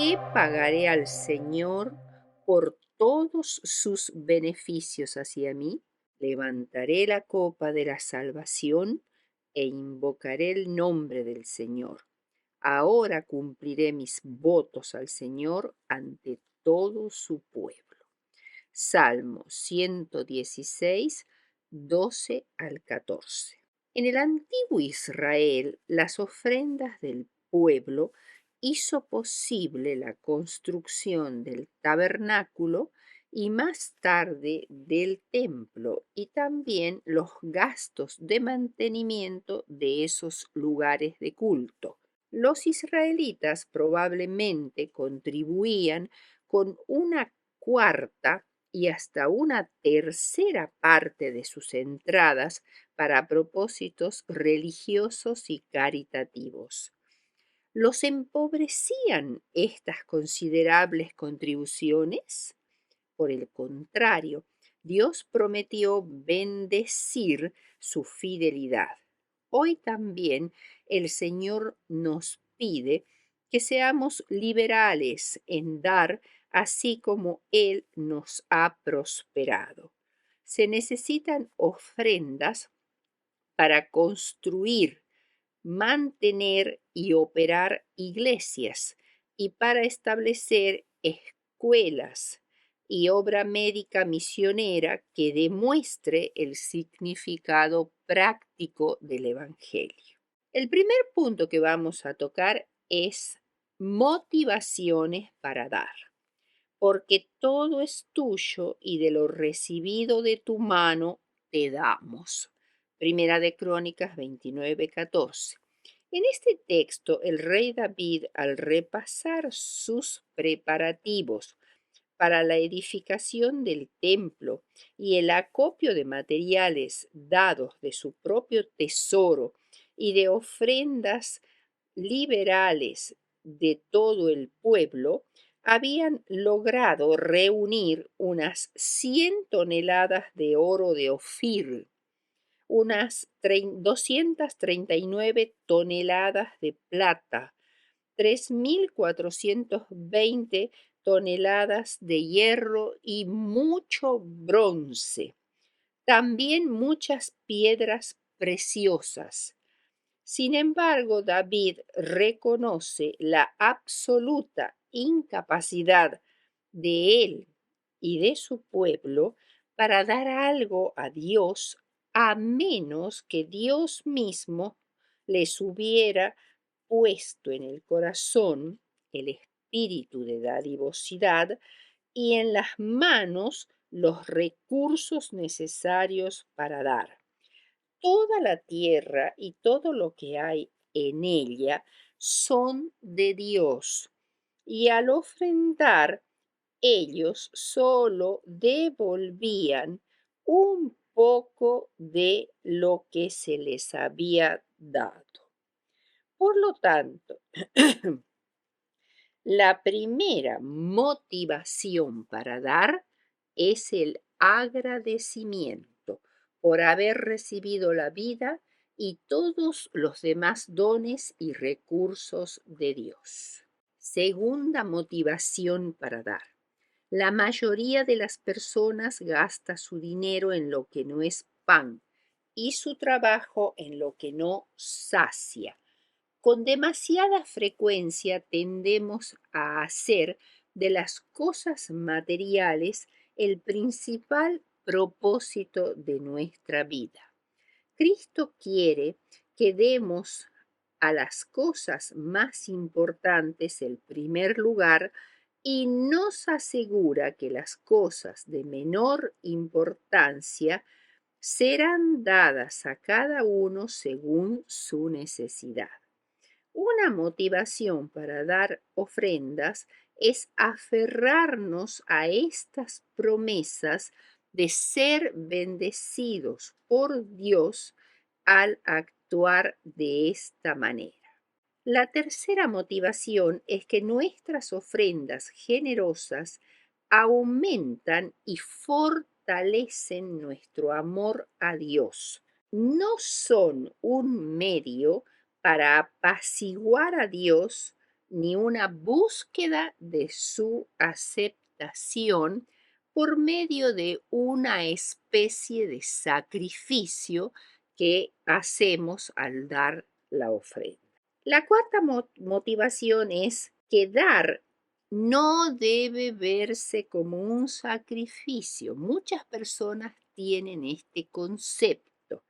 ¿Qué pagaré al Señor por todos sus beneficios hacia mí? Levantaré la copa de la salvación e invocaré el nombre del Señor. Ahora cumpliré mis votos al Señor ante todo su pueblo. Salmo 116, 12 al 14. En el antiguo Israel, las ofrendas del pueblo hizo posible la construcción del tabernáculo y más tarde del templo y también los gastos de mantenimiento de esos lugares de culto. Los israelitas probablemente contribuían con una cuarta y hasta una tercera parte de sus entradas para propósitos religiosos y caritativos. ¿Los empobrecían estas considerables contribuciones? Por el contrario, Dios prometió bendecir su fidelidad. Hoy también el Señor nos pide que seamos liberales en dar así como Él nos ha prosperado. Se necesitan ofrendas para construir, mantener y operar iglesias y para establecer escuelas y obra médica misionera que demuestre el significado práctico del Evangelio. El primer punto que vamos a tocar es motivaciones para dar, porque todo es tuyo y de lo recibido de tu mano te damos. Primera de Crónicas 29:14. En este texto, el rey David, al repasar sus preparativos para la edificación del templo y el acopio de materiales dados de su propio tesoro y de ofrendas liberales de todo el pueblo, habían logrado reunir unas 100 toneladas de oro de Ofir, unas 239 toneladas de plata, 3.420 toneladas de hierro y mucho bronce. También muchas piedras preciosas. Sin embargo, David reconoce la absoluta incapacidad de él y de su pueblo para dar algo a Dios a menos que Dios mismo les hubiera puesto en el corazón el espíritu de dadivosidad y en las manos los recursos necesarios para dar. Toda la tierra y todo lo que hay en ella son de Dios, y al ofrendar ellos solo devolvían un poco de lo que se les había dado. Por lo tanto, la primera motivación para dar es el agradecimiento por haber recibido la vida y todos los demás dones y recursos de Dios. Segunda motivación para dar. La mayoría de las personas gasta su dinero en lo que no es pan y su trabajo en lo que no sacia. Con demasiada frecuencia tendemos a hacer de las cosas materiales el principal propósito de nuestra vida. Cristo quiere que demos a las cosas más importantes el primer lugar y nos asegura que las cosas de menor importancia serán dadas a cada uno según su necesidad. Una motivación para dar ofrendas es aferrarnos a estas promesas de ser bendecidos por Dios al actuar de esta manera. La tercera motivación es que nuestras ofrendas generosas aumentan y fortalecen nuestro amor a Dios. No son un medio para apaciguar a Dios ni una búsqueda de su aceptación por medio de una especie de sacrificio que hacemos al dar la ofrenda. La cuarta motivación es que dar no debe verse como un sacrificio. Muchas personas tienen este concepto,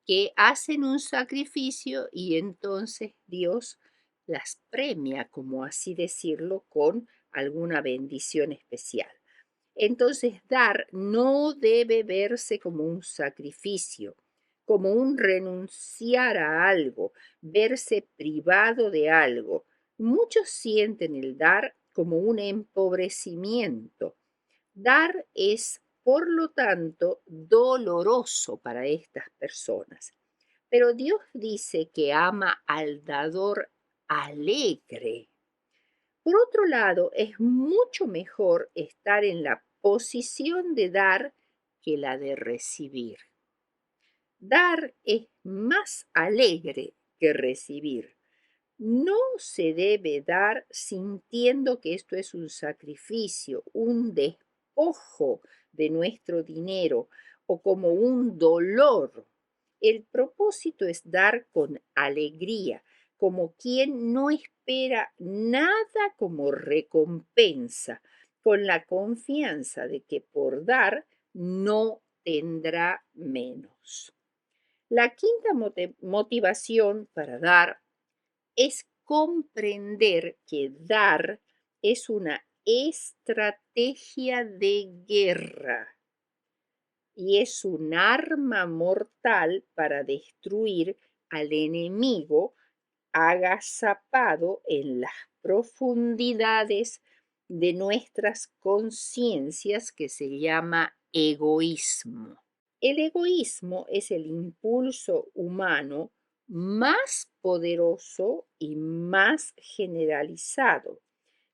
que hacen un sacrificio y entonces Dios las premia, como así decirlo, con alguna bendición especial. Entonces, dar no debe verse como un sacrificio, como un renunciar a algo, verse privado de algo. Muchos sienten el dar como un empobrecimiento. Dar es, por lo tanto, doloroso para estas personas. Pero Dios dice que ama al dador alegre. Por otro lado, es mucho mejor estar en la posición de dar que la de recibir. Dar es más alegre que recibir. No se debe dar sintiendo que esto es un sacrificio, un despojo de nuestro dinero o como un dolor. El propósito es dar con alegría, como quien no espera nada como recompensa, con la confianza de que por dar no tendrá menos. La quinta motivación para dar es comprender que dar es una estrategia de guerra y es un arma mortal para destruir al enemigo agazapado en las profundidades de nuestras conciencias, que se llama egoísmo. El egoísmo es el impulso humano más poderoso y más generalizado.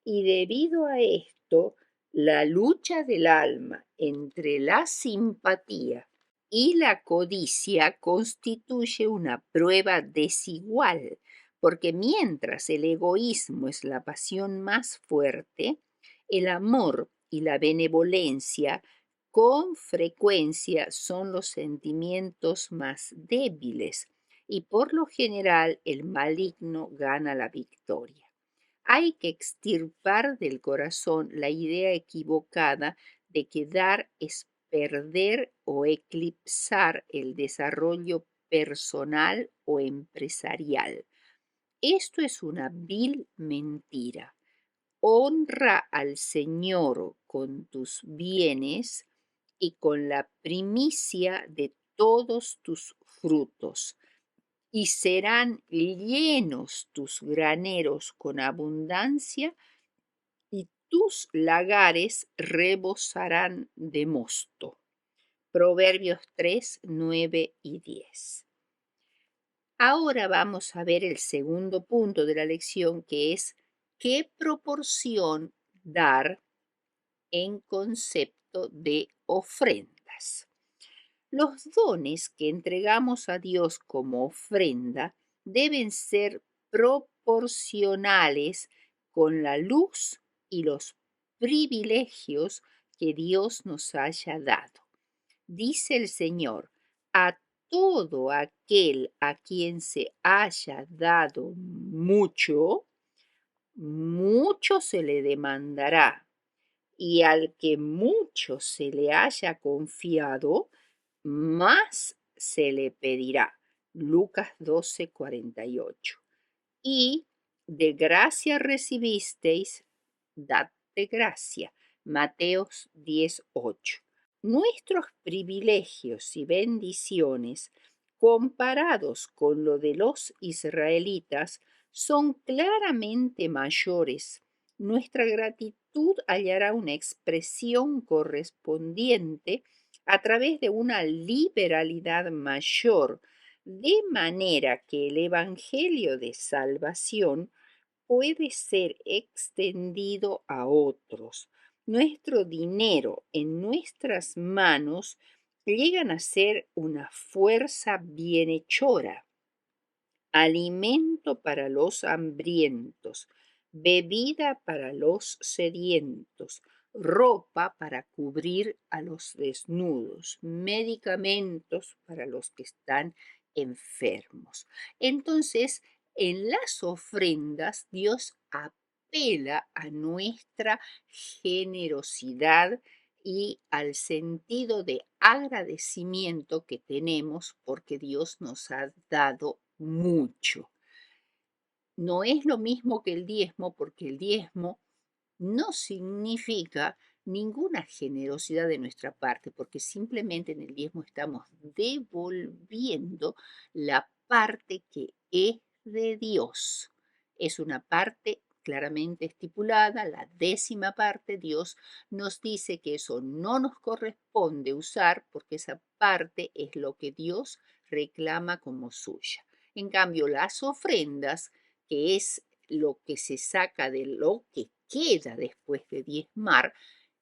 Y debido a esto, la lucha del alma entre la simpatía y la codicia constituye una prueba desigual, porque mientras el egoísmo es la pasión más fuerte, el amor y la benevolencia con frecuencia son los sentimientos más débiles y por lo general el maligno gana la victoria. Hay que extirpar del corazón la idea equivocada de que dar es perder o eclipsar el desarrollo personal o empresarial. Esto es una vil mentira. Honra al Señor con tus bienes y con la primicia de todos tus frutos, y serán llenos tus graneros con abundancia, y tus lagares rebosarán de mosto. Proverbios 3, 9 y 10. Ahora vamos a ver el segundo punto de la lección, que es qué proporción dar en concepto de ofrendas. Los dones que entregamos a Dios como ofrenda deben ser proporcionales con la luz y los privilegios que Dios nos haya dado. Dice el Señor: a todo aquel a quien se haya dado mucho, mucho se le demandará, y al que mucho se le haya confiado, más se le pedirá. Lucas 12:48. Y de gracia recibisteis, dad de gracia. Mateos 10:8. Nuestros privilegios y bendiciones, comparados con lo de los israelitas, son claramente mayores. Nuestra gratitud hallará una expresión correspondiente a través de una liberalidad mayor, de manera que el Evangelio de salvación puede ser extendido a otros. Nuestro dinero en nuestras manos llegan a ser una fuerza bienhechora, alimento para los hambrientos, bebida para los sedientos, ropa para cubrir a los desnudos, medicamentos para los que están enfermos. Entonces, en las ofrendas, Dios apela a nuestra generosidad y al sentido de agradecimiento que tenemos porque Dios nos ha dado mucho. No es lo mismo que el diezmo, porque el diezmo no significa ninguna generosidad de nuestra parte, porque simplemente en el diezmo estamos devolviendo la parte que es de Dios. Es una parte claramente estipulada, la 10ª parte. Dios nos dice que eso no nos corresponde usar porque esa parte es lo que Dios reclama como suya. En cambio, las ofrendas, que es lo que se saca de lo que queda después de diezmar,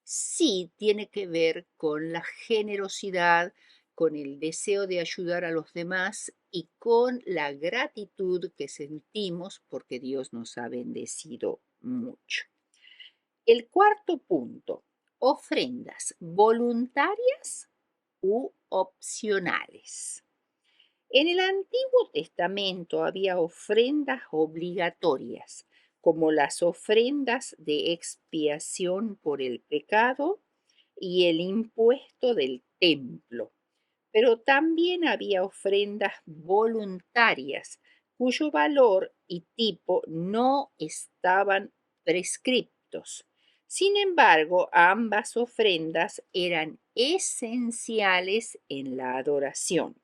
sí tiene que ver con la generosidad, con el deseo de ayudar a los demás y con la gratitud que sentimos porque Dios nos ha bendecido mucho. El cuarto punto, ofrendas voluntarias u opcionales. En el Antiguo Testamento había ofrendas obligatorias, como las ofrendas de expiación por el pecado y el impuesto del templo. Pero también había ofrendas voluntarias, cuyo valor y tipo no estaban prescriptos. Sin embargo, ambas ofrendas eran esenciales en la adoración.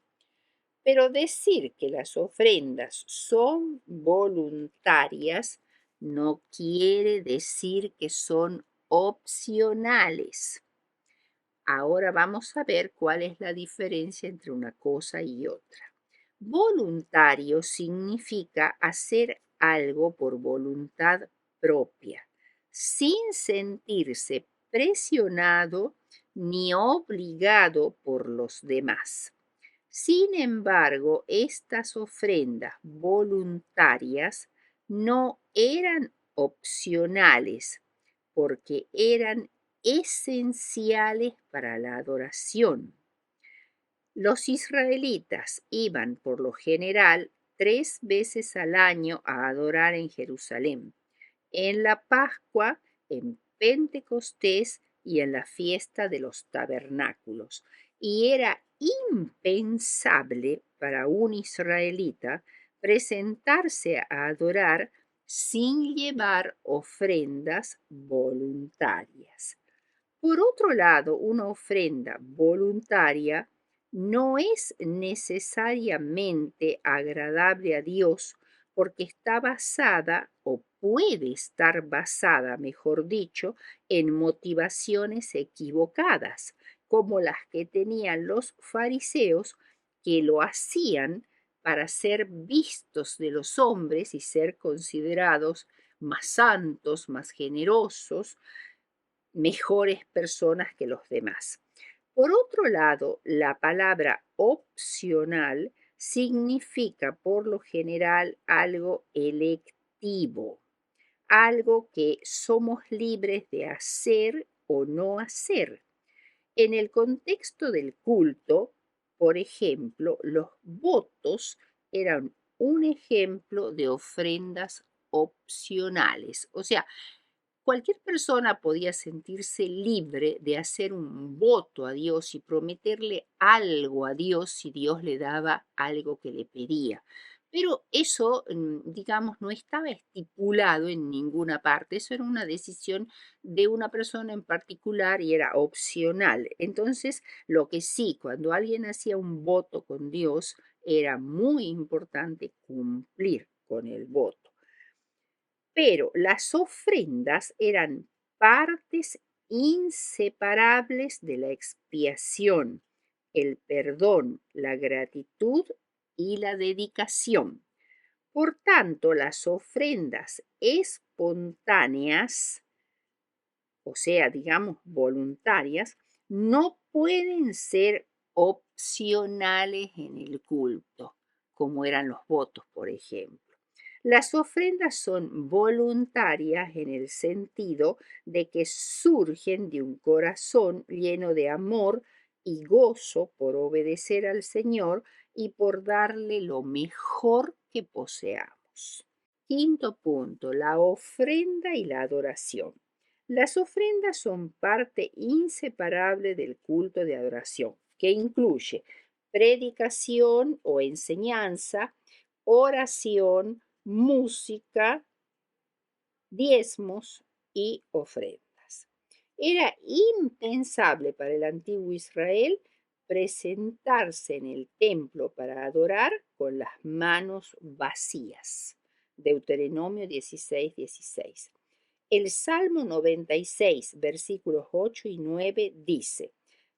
Pero decir que las ofrendas son voluntarias no quiere decir que son opcionales. Ahora vamos a ver cuál es la diferencia entre una cosa y otra. Voluntario significa hacer algo por voluntad propia, sin sentirse presionado ni obligado por los demás. Sin embargo, estas ofrendas voluntarias no eran opcionales porque eran esenciales para la adoración. Los israelitas iban por lo general 3 veces al año a adorar en Jerusalén, en la Pascua, en Pentecostés y en la fiesta de los tabernáculos. Y era impensable para un israelita presentarse a adorar sin llevar ofrendas voluntarias. Por otro lado, una ofrenda voluntaria no es necesariamente agradable a Dios porque está basada o puede estar basada, mejor dicho, en motivaciones equivocadas, como las que tenían los fariseos que lo hacían para ser vistos de los hombres y ser considerados más santos, más generosos, mejores personas que los demás. Por otro lado, la palabra opcional significa por lo general algo electivo, algo que somos libres de hacer o no hacer. En el contexto del culto, por ejemplo, los votos eran un ejemplo de ofrendas opcionales, o sea, cualquier persona podía sentirse libre de hacer un voto a Dios y prometerle algo a Dios si Dios le daba algo que le pedía. Pero eso, digamos, no estaba estipulado en ninguna parte. Eso era una decisión de una persona en particular y era opcional. Entonces, lo que sí, cuando alguien hacía un voto con Dios, era muy importante cumplir con el voto. Pero las ofrendas eran partes inseparables de la expiación, el perdón, la gratitud y la dedicación. Por tanto, las ofrendas espontáneas, o sea, digamos voluntarias, no pueden ser opcionales en el culto, como eran los votos, por ejemplo. Las ofrendas son voluntarias en el sentido de que surgen de un corazón lleno de amor y gozo por obedecer al Señor y por darle lo mejor que poseamos. Quinto punto, la ofrenda y la adoración. Las ofrendas son parte inseparable del culto de adoración, que incluye predicación o enseñanza, oración, música, diezmos y ofrendas. Era impensable para el antiguo Israel presentarse en el templo para adorar con las manos vacías. Deuteronomio 16:16. El Salmo 96, versículos 8 y 9 dice: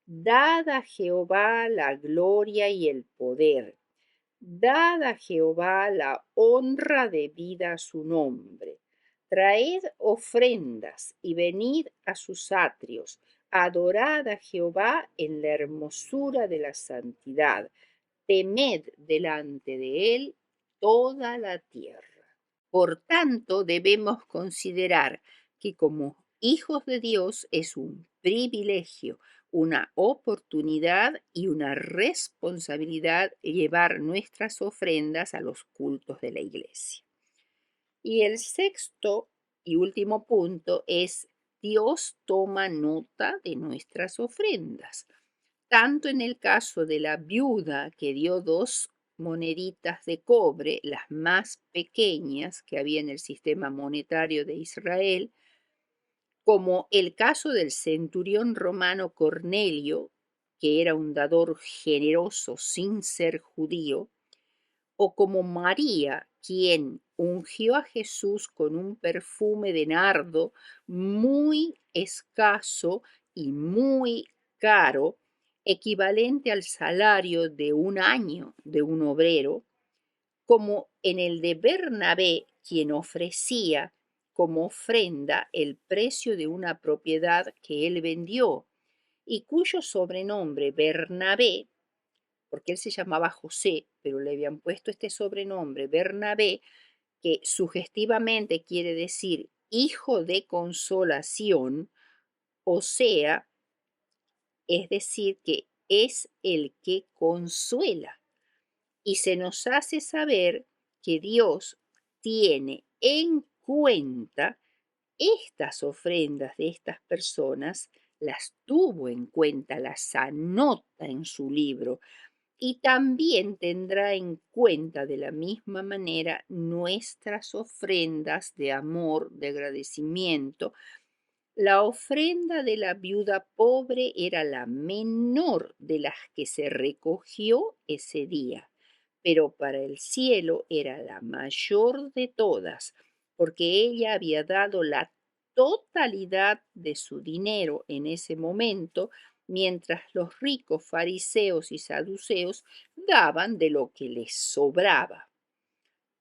Dad a Jehová la gloria y el poder. Dad a Jehová la honra debida a su nombre. Traed ofrendas y venid a sus atrios. Adorad a Jehová en la hermosura de la santidad. Temed delante de él toda la tierra. Por tanto, debemos considerar que como hijos de Dios es un privilegio, una oportunidad y una responsabilidad llevar nuestras ofrendas a los cultos de la iglesia. Y el sexto y último punto es: Dios toma nota de nuestras ofrendas. Tanto en el caso de la viuda que dio 2 moneditas de cobre, las más pequeñas que había en el sistema monetario de Israel, como el caso del centurión romano Cornelio, que era un dador generoso sin ser judío, o como María, quien ungió a Jesús con un perfume de nardo muy escaso y muy caro, equivalente al salario de un año de un obrero, como en el de Bernabé, quien ofrecía como ofrenda el precio de una propiedad que él vendió y cuyo sobrenombre Bernabé, porque él se llamaba José, pero le habían puesto este sobrenombre Bernabé, que sugestivamente quiere decir hijo de consolación, o sea, es decir, que es el que consuela. Y se nos hace saber que Dios tiene en cuenta estas ofrendas de estas personas, las tuvo en cuenta, las anota en su libro, y también tendrá en cuenta de la misma manera nuestras ofrendas de amor, de agradecimiento. La ofrenda de la viuda pobre era la menor de las que se recogió ese día, pero para el cielo era la mayor de todas, porque ella había dado la totalidad de su dinero en ese momento, mientras los ricos fariseos y saduceos daban de lo que les sobraba.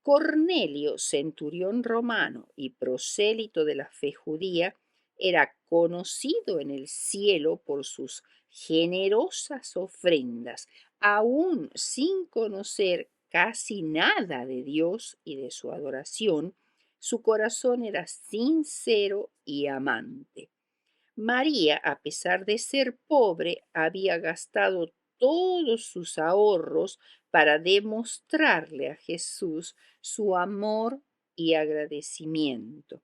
Cornelio, centurión romano y prosélito de la fe judía, era conocido en el cielo por sus generosas ofrendas, aún sin conocer casi nada de Dios y de su adoración. Su corazón era sincero y amante. María, a pesar de ser pobre, había gastado todos sus ahorros para demostrarle a Jesús su amor y agradecimiento.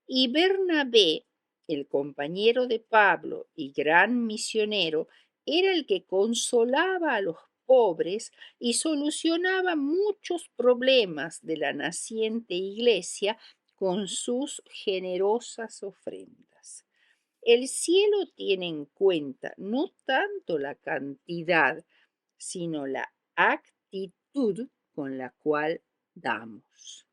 Y Bernabé, el compañero de Pablo y gran misionero, era el que consolaba a los pobres y solucionaba muchos problemas de la naciente iglesia con sus generosas ofrendas. El cielo tiene en cuenta no tanto la cantidad, sino la actitud con la cual damos.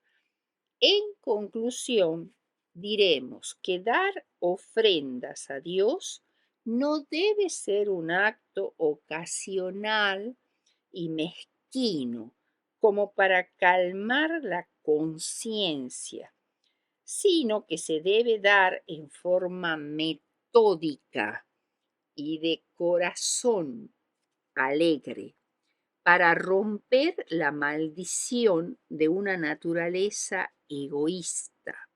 En conclusión, diremos que dar ofrendas a Dios no debe ser un acto ocasional y mezquino como para calmar la conciencia, sino que se debe dar en forma metódica y de corazón alegre, para romper la maldición de una naturaleza egoísta,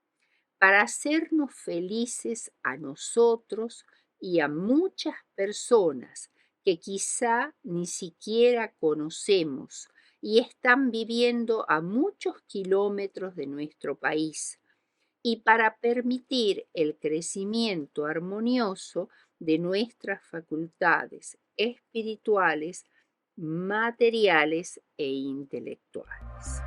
para hacernos felices a nosotros y a muchas personas que quizá ni siquiera conocemos y están viviendo a muchos kilómetros de nuestro país, y para permitir el crecimiento armonioso de nuestras facultades espirituales, materiales e intelectuales.